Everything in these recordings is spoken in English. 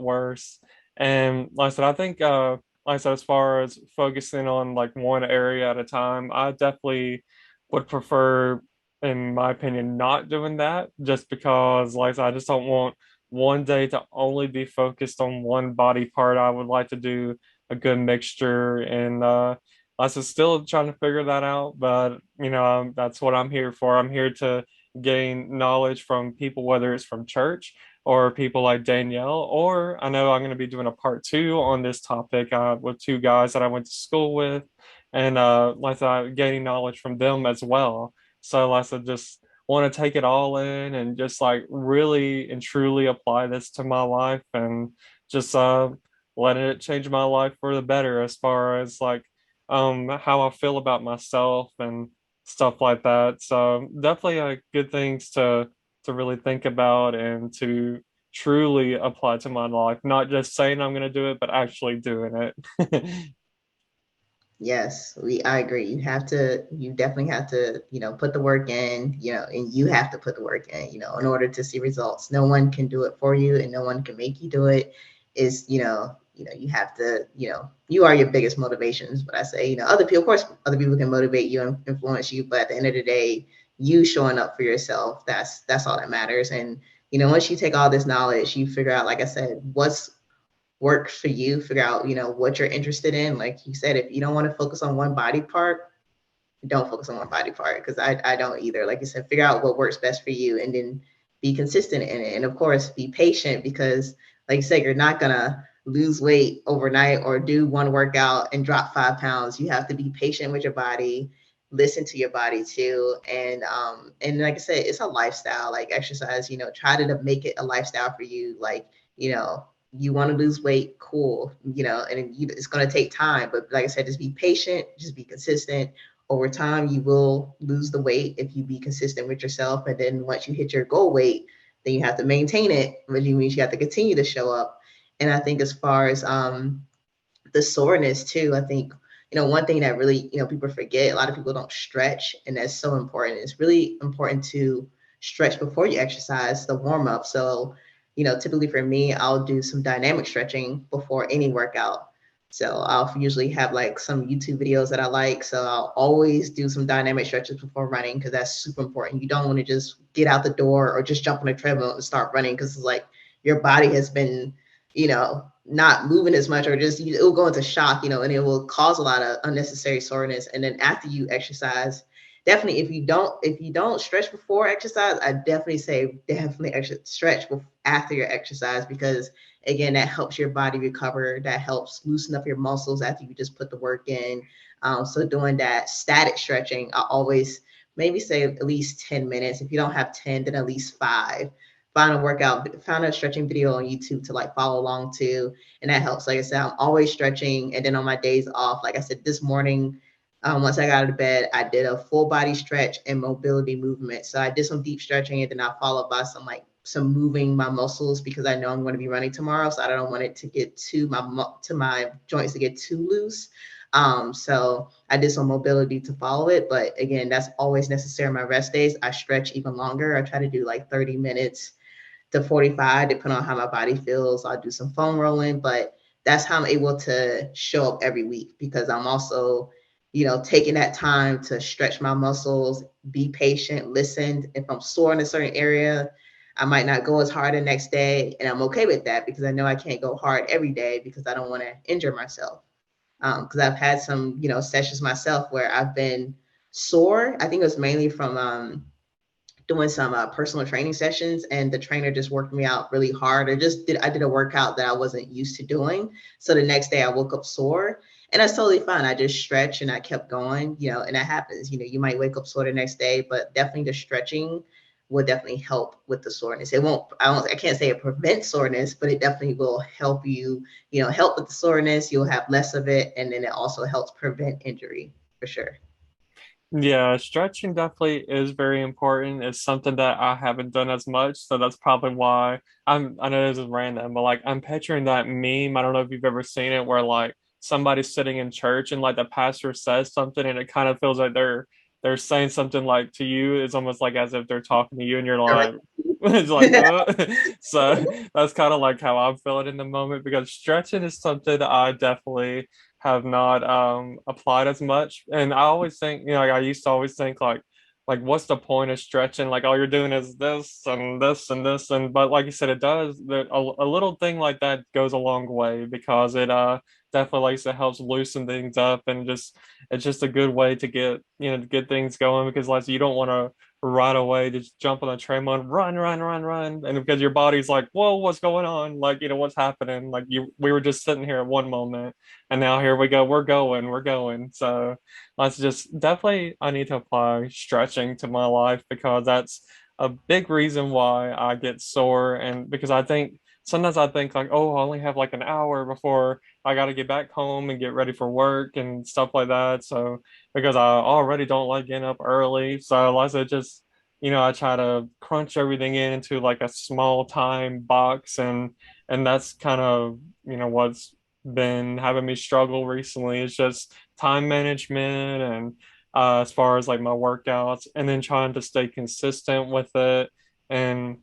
worse. And like I said, I think like I said, as far as focusing on like one area at a time, I definitely would prefer, in my opinion, not doing that just because like I said, I just don't want one day to only be focused on one body part. I would like to do a good mixture, and I was still trying to figure that out, but that's what I'm here for. I'm here to gain knowledge from people, whether it's from church or people like Danielle, or I know I'm going to be doing a part two on this topic with two guys that I went to school with, and like I said, gaining knowledge from them as well. So like I said, just want to take it all in and just like really and truly apply this to my life, and just letting it change my life for the better as far as like how I feel about myself and stuff like that. So definitely good things to really think about and to truly apply to my life. Not just saying I'm going to do it, but actually doing it. Yes, I agree. You definitely have to, put the work in, and you have to put the work in, in order to see results. No one can do it for you and no one can make you do it. Is, you have to, you are your biggest motivations. But I say, other people, of course, other people can motivate you and influence you, but at the end of the day, you showing up for yourself, that's all that matters. And, once you take all this knowledge, you figure out, like I said, what's works for you, figure out, what you're interested in. Like you said, if you don't want to focus on one body part, don't focus on one body part, because I don't either. Like you said, figure out what works best for you and then be consistent in it. And of course, be patient, because like you said, you're not gonna lose weight overnight or do one workout and drop 5 pounds. You have to be patient with your body, listen to your body too. And like I said, it's a lifestyle. Like exercise, try to make it a lifestyle for you. Like, you know, you want to lose weight, cool, and it's going to take time. But like I said, just be patient, just be consistent. Over time, you will lose the weight if you be consistent with yourself. And then once you hit your goal weight, then you have to maintain it, which means you have to continue to show up. And I think as far as the soreness too, I think, one thing that really, people forget, a lot of people don't stretch, and that's so important. It's really important to stretch before you exercise, the warm up. So, typically for me, I'll do some dynamic stretching before any workout. So I'll usually have like some YouTube videos that I like. So I'll always do some dynamic stretches before running, because that's super important. You don't want to just get out the door or just jump on a treadmill and start running, because it's like your body has been, not moving as much, or just it will go into shock, and it will cause a lot of unnecessary soreness. And then after you exercise, definitely, if you don't stretch before exercise, I definitely say definitely stretch after your exercise, because again, that helps your body recover. That helps loosen up your muscles after you just put the work in. So doing that static stretching, I always maybe say at least 10 minutes. If you don't have 10, then at least 5. Find a stretching video on YouTube to like follow along to, and that helps. Like I said, I'm always stretching, and then on my days off, like I said, this morning, once I got out of bed, I did a full body stretch and mobility movement. So I did some deep stretching, and then I followed by some moving my muscles, because I know I'm going to be running tomorrow, so I don't want it to get to my joints to get too loose. So I did some mobility to follow it, but again, that's always necessary. On my rest days, I stretch even longer. I try to do like 30 minutes to 45, depending on how my body feels. I'll do some foam rolling, but that's how I'm able to show up every week, because I'm also, taking that time to stretch my muscles, be patient, listen. If I'm sore in a certain area, I might not go as hard the next day. And I'm okay with that, because I know I can't go hard every day, because I don't want to injure myself. Because I've had some, sessions myself where I've been sore. I think it was mainly from doing some personal training sessions, and the trainer just worked me out really hard, or I did a workout that I wasn't used to doing. So the next day I woke up sore, and that's totally fine. I just stretched and I kept going, and that happens. You might wake up sore the next day, but definitely the stretching will definitely help with the soreness. I can't say it prevents soreness, but it definitely will help you, help with the soreness. You'll have less of it, and then it also helps prevent injury for sure. Yeah, stretching definitely is very important. It's something that I haven't done as much, so that's probably why I know this is random, but like I'm picturing that meme. I don't know if you've ever seen it, where like somebody's sitting in church and like the pastor says something and it kind of feels like they're they're saying something like to you, it's almost like as if they're talking to you, and you're like, Correct. it's like, so that's kind of like how I'm feeling in the moment because stretching is something that I definitely have not applied as much. And I always think, like I used to always think like what's the point of stretching? Like all you're doing is this and this and this, and but like you said, it does that a little thing like that goes a long way because it definitely like I said helps loosen things up and just it's just a good way to get to get things going because like you don't want to right away just jump on the treadmill and run, run, run, run. And because your body's like, whoa, what's going on? Like, what's happening? Like we were just sitting here at one moment and now here we go. We're going. So let's just definitely, I need to apply stretching to my life because that's a big reason why I get sore. And because I think sometimes I think like, oh, I only have like an hour before I got to get back home and get ready for work and stuff like that. So because I already don't like getting up early. So like I said, just I try to crunch everything into like a small time box and that's kind of, what's been having me struggle recently is just time management and as far as like my workouts and then trying to stay consistent with it and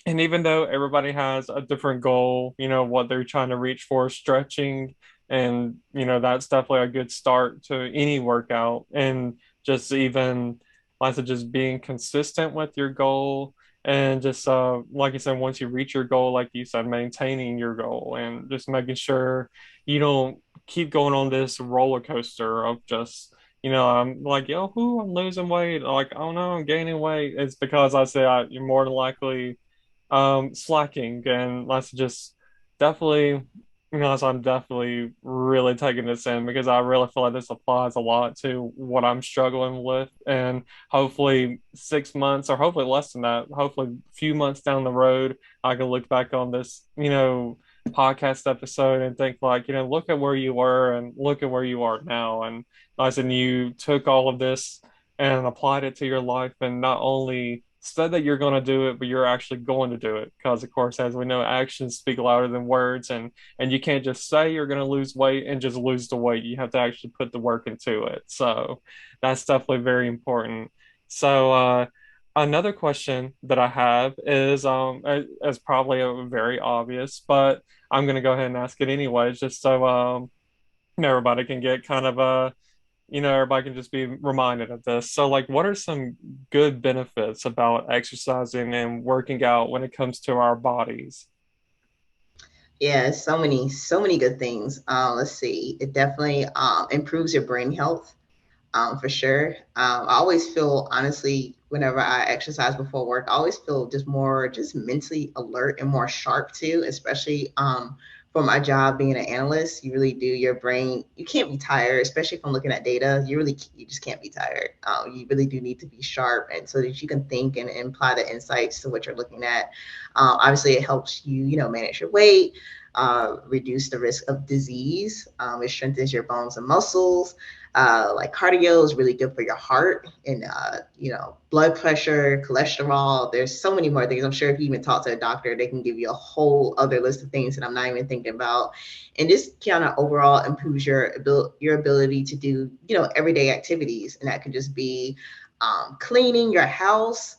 even though everybody has a different goal, what they're trying to reach for, stretching, and that's definitely a good start to any workout. And just even like I said, just being consistent with your goal and just like you said, once you reach your goal, like you said, maintaining your goal and just making sure you don't keep going on this roller coaster of just I'm like, yo, who I'm losing weight. Like, oh no, I'm gaining weight. It's because I say you're more than likely slacking and let's just definitely so I'm definitely really taking this in because I really feel like this applies a lot to what I'm struggling with and hopefully 6 months or hopefully less than that hopefully a few months down the road I can look back on this podcast episode and think like look at where you were and look at where you are now and as in you took all of this and applied it to your life and not only said that you're going to do it but you're actually going to do it because of course as we know actions speak louder than words and you can't just say you're going to lose weight and just lose the weight you have to actually put the work into it so that's definitely very important so another question that I have is as probably a very obvious but I'm going to go ahead and ask it anyways just so everybody can get kind of a everybody can just be reminded of this. So, like, what are some good benefits about exercising and working out when it comes to our bodies? Yeah, so many good things. Let's see. It definitely improves your brain health. For sure. I always feel, honestly, whenever I exercise before work, I always feel just more, just mentally alert and more sharp too, especially for my job being an analyst. You really do, your brain, you can't be tired, especially from looking at data. You just can't be tired. You really do need to be sharp and so that you can think and apply the insights to what you're looking at. Obviously, it helps you, manage your weight, reduce the risk of disease. It strengthens your bones and muscles. Like cardio is really good for your heart and blood pressure, cholesterol. There's so many more things. I'm sure if you even talk to a doctor, they can give you a whole other list of things that I'm not even thinking about. And this kind of overall improves your ability to do everyday activities, and that could just be cleaning your house.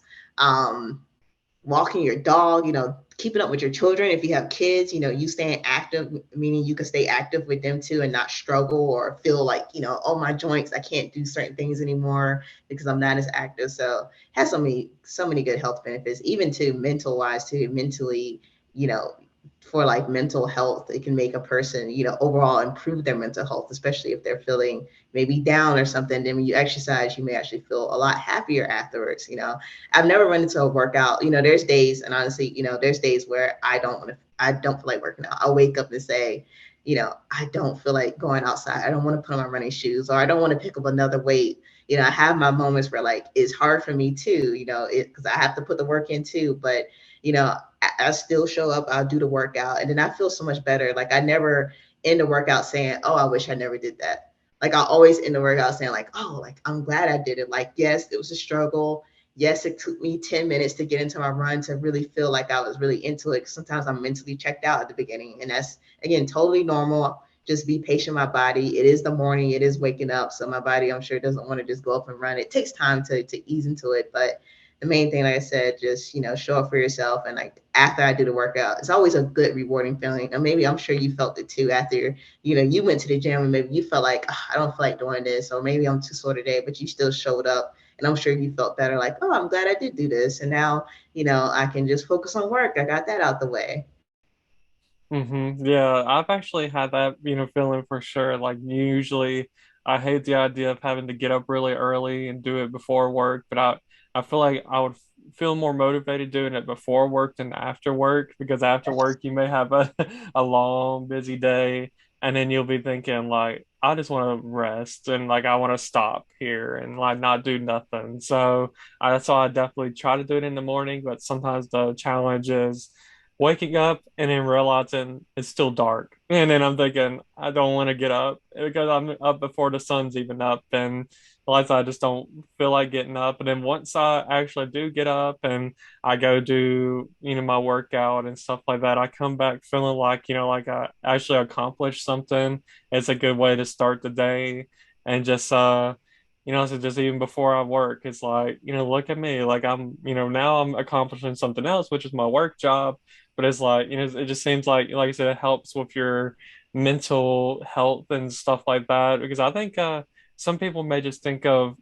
Walking your dog, keeping up with your children. If you have kids, you staying active, meaning you can stay active with them too and not struggle or feel like, oh, my joints, I can't do certain things anymore because I'm not as active. So it has so many good health benefits, even to mental wise, to mentally, you know, for like mental health. It can make a person, overall improve their mental health, especially if they're feeling maybe down or something. Then when you exercise, you may actually feel a lot happier afterwards. I've never run into a workout. There's days, and honestly, there's days where I don't feel like working out. I'll wake up and say, I don't feel like going outside. I don't want to put on my running shoes, or I don't want to pick up another weight. I have my moments where like it's hard for me too, because I have to put the work in too. But I still show up. I'll do the workout, and then I feel so much better. Like I never end the workout saying, "Oh, I wish I never did that." Like I always end the workout saying, like, "Oh, like I'm glad I did it." Like yes, it was a struggle. Yes, it took me 10 minutes to get into my run to really feel like I was really into it. Sometimes I'm mentally checked out at the beginning, and that's again totally normal. just be patient with my body. It is the morning, it is waking up. So my body, I'm sure, doesn't want to just go up and run. It takes time to ease into it. But the main thing, like I said, just, show up for yourself. And like after I do the workout, it's always a good, rewarding feeling. And maybe I'm sure you felt it too after, you went to the gym and maybe you felt like, oh, I don't feel like doing this, or maybe I'm too sore today, but you still showed up. And I'm sure you felt better, like, oh, I'm glad I did do this. And now, I can just focus on work. I got that out the way. Yeah, I've actually had that, feeling for sure. Like usually I hate the idea of having to get up really early and do it before work, but I feel like I would feel more motivated doing it before work than after work because after work you may have a a long, busy day and then you'll be thinking like I just want to rest and like I want to stop here and like not do nothing. So that's why I definitely try to do it in the morning, but sometimes the challenge is waking up and then realizing it's still dark. And then I'm thinking, I don't want to get up because I'm up before the sun's even up. And like I just don't feel like getting up. And then once I actually do get up and I go do, my workout and stuff like that, I come back feeling like, like I actually accomplished something. It's a good way to start the day and just, so just even before I work, it's like, look at me, like now I'm accomplishing something else, which is my work job, but it's like, it just seems like I said, it helps with your mental health and stuff like that. Because I think some people may just think of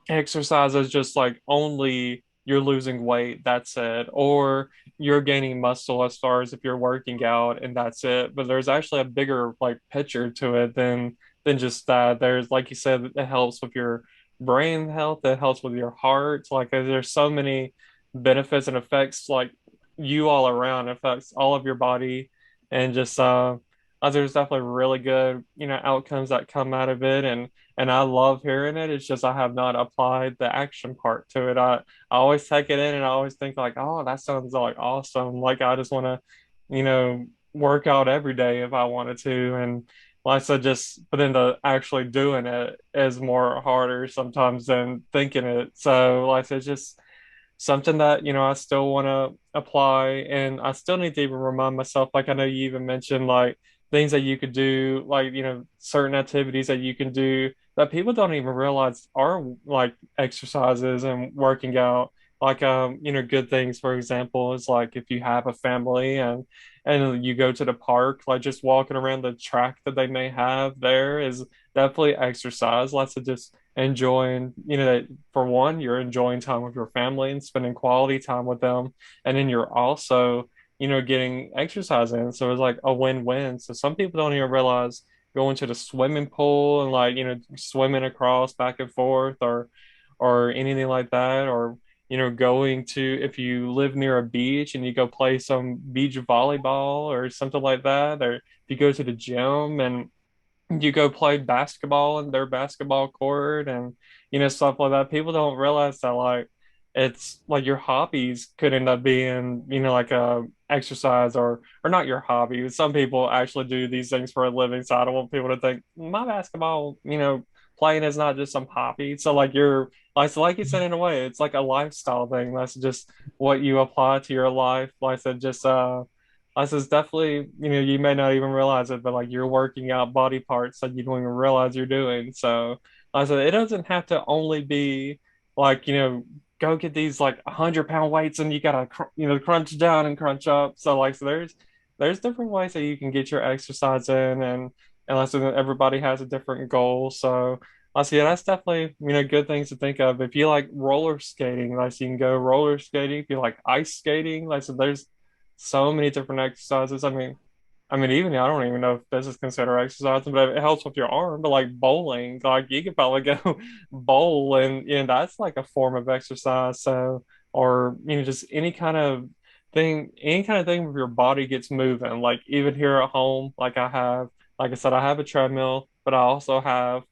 exercise as just like only you're losing weight, that's it, or you're gaining muscle as far as if you're working out and that's it. But there's actually a bigger like picture to it than just that. There's like you said, it helps with your brain health, it helps with your heart. Like there's so many benefits and effects like you all around, it affects all of your body and just there's definitely really good, outcomes that come out of it and I love hearing it. It's just I have not applied the action part to it. I always take it in and I always think like, oh, that sounds like awesome. Like I just want to, work out every day if I wanted to. And like I said, just but then the actually doing it is more harder sometimes than thinking it. So like I said, just something that I still want to apply and I still need to even remind myself like I know you even mentioned like things that you could do like certain activities that you can do that people don't even realize are like exercises and working out like good things for example is like if you have a family and you go to the park like just walking around the track that they may have there is definitely exercise lots of just enjoying, that for one, you're enjoying time with your family and spending quality time with them. And then you're also, getting exercise in. So it's like a win-win. So some people don't even realize going to the swimming pool and like, swimming across back and forth or anything like that, or going to if you live near a beach and you go play some beach volleyball or something like that, or if you go to the gym and you go play basketball in their basketball court and stuff like that people don't realize that like it's like your hobbies could end up being like a exercise or not your hobby some people actually do these things for a living so I don't want people to think my basketball playing is not just some hobby so like you're like so like you said in a way it's like a lifestyle thing that's just what you apply to your life like I said just this is definitely, you may not even realize it, but like you're working out body parts that you don't even realize you're doing. So, like I said, it doesn't have to only be like, go get these like 100-pound weights and you gotta, crunch down and crunch up. So there's different ways that you can get your exercise in, and like I said, everybody has a different goal. So, I see, yeah, that's definitely, good things to think of. If you like roller skating, like so you can go roller skating. If you like ice skating, like so there's so many different exercises. I mean, even I don't even know if this is considered exercise, but it helps with your arm. But like bowling, like you could probably go bowl, and that's like a form of exercise. So, or just any kind of thing where your body gets moving. Like even here at home, like I said, I have a treadmill, but I also have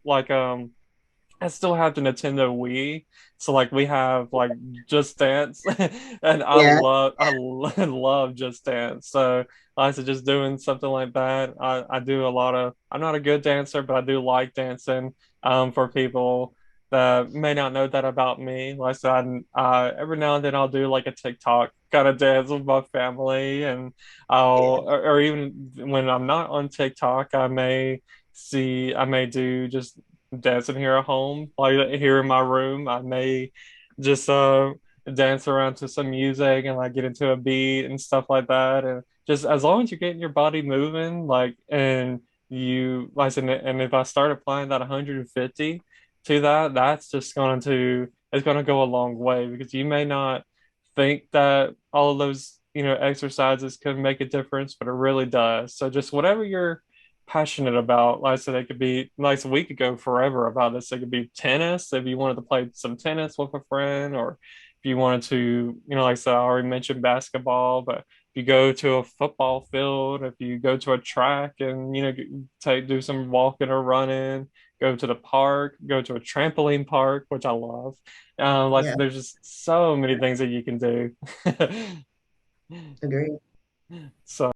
I still have the Nintendo Wii, so like we have like Just Dance, and Yeah. love Just Dance. So I was just doing something like that. I do a lot of. I'm not a good dancer, but I do like dancing. For people that may not know that about me, like I said, every now and then I'll do like a TikTok kind of dance with my family, and Yeah, or even when I'm not on TikTok, I may do just dancing here at home, like here in my room. I may just dance around to some music and like get into a beat and stuff like that. And just as long as you're getting your body moving, like, and you, like I said, and if I start applying that 150 to that, that's just going to, it's going to go a long way because you may not think that all of those, exercises could make a difference, but it really does. So just whatever you're passionate about, like I said, it could be, like a week ago, forever about this. It could be tennis if you wanted to play some tennis with a friend, or if you wanted to, like I said, I already mentioned basketball, but if you go to a football field, if you go to a track and, do some walking or running, go to the park, go to a trampoline park, which I love. Like yeah, there's just so many things that you can do. agree. So